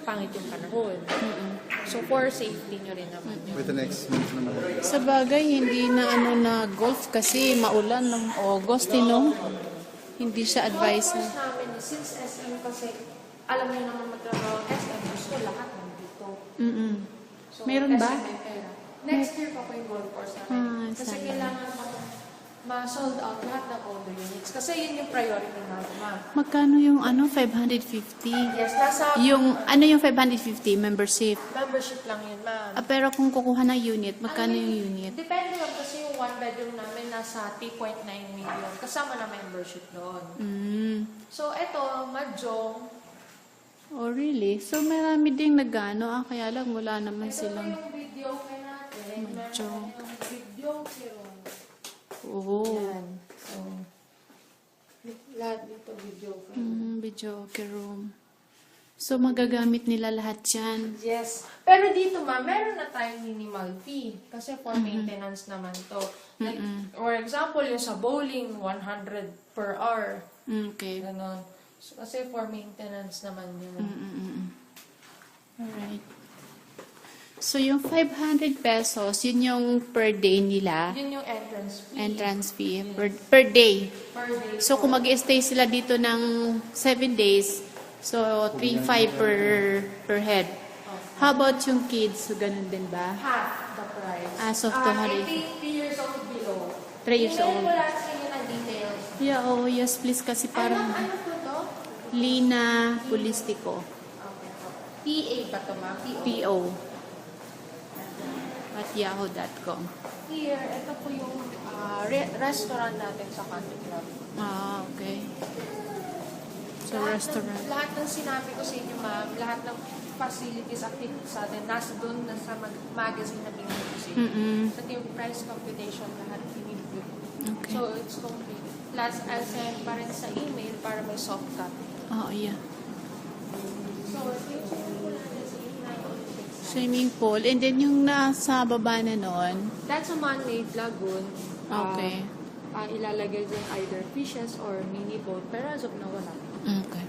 pangit yung panahon. So, for safety nyo rin naman yun. With the next month naman. Sa bagay, hindi na na golf kasi maulan ng August, no? Hindi siya advisor. Of course namin, since SM kasi, alam niyo naman magtrabaho SM, gusto lahat nandito. So, Meron ba? SM may pera. Next year pa po yung golf course namin. Kasi sayang. kailangan ma-sold out lahat ng condo units. Kasi yun yung priority natin, ma'am. Magkano yung 550? Yes, nasa Yung 550? Membership. membership lang yun, ma'am. Pero kung kukuha ng unit, magkano yung unit? Depende lang kasi yung one bedroom namin nasa 3.9 million. Kasama na membership doon. So, eto, Mahjong. Oh, really? So, marami ding nagano. Kaya lang wala naman Ito po silang... yung video kay natin. Meron Mahjong. yung video zero. Oh. Yan. So, lahat dito video kay. Video okay room. So, magagamit nila lahat yan. Yes. Pero dito, ma'am, meron na tayong minimal fee. Kasi for maintenance naman to. Like, for example, yung sa bowling, 100 per hour. Okay. Ganon. So, kasi for maintenance naman yun. Alright. So, yung 500 pesos, yun yung per day nila. Yun yung entrance fee. Entrance fee. Per day. Per day. So, kung mag-stay sila dito ng 7 days, so 3,500 per head. How about yung kids? So, ganun din ba? Half the price. As of 200. 3 years old below. 3 years old. Email ko lahat sa inyo ng details. Yeah, oh, yes, please. Kasi parang Ano po to? Lina Pulistico. Okay po. PA ba to, ma'am? PO. At yahoo.com. Here, ito po yung restaurant natin sa country club. Okay. So, restaurant. Lahat ng sinabi ko sa inyo, ma'am, lahat ng facilities, activities sa atin, nasa doon, nasa magazine na binigay ko sa inyo. Sa yung price computation, lahat binigay. Okay. So, it's complete. Plus, I'll send pa rin sa email para may soft copy. Oh, yeah. So, yung swimming pool natin sa 8906. Swimming pool. And then yung nasa baba na nun. That's a man-made lagoon. Okay. Ilalagay din either fishes or mini boat. Pero as of now, wala. Okay.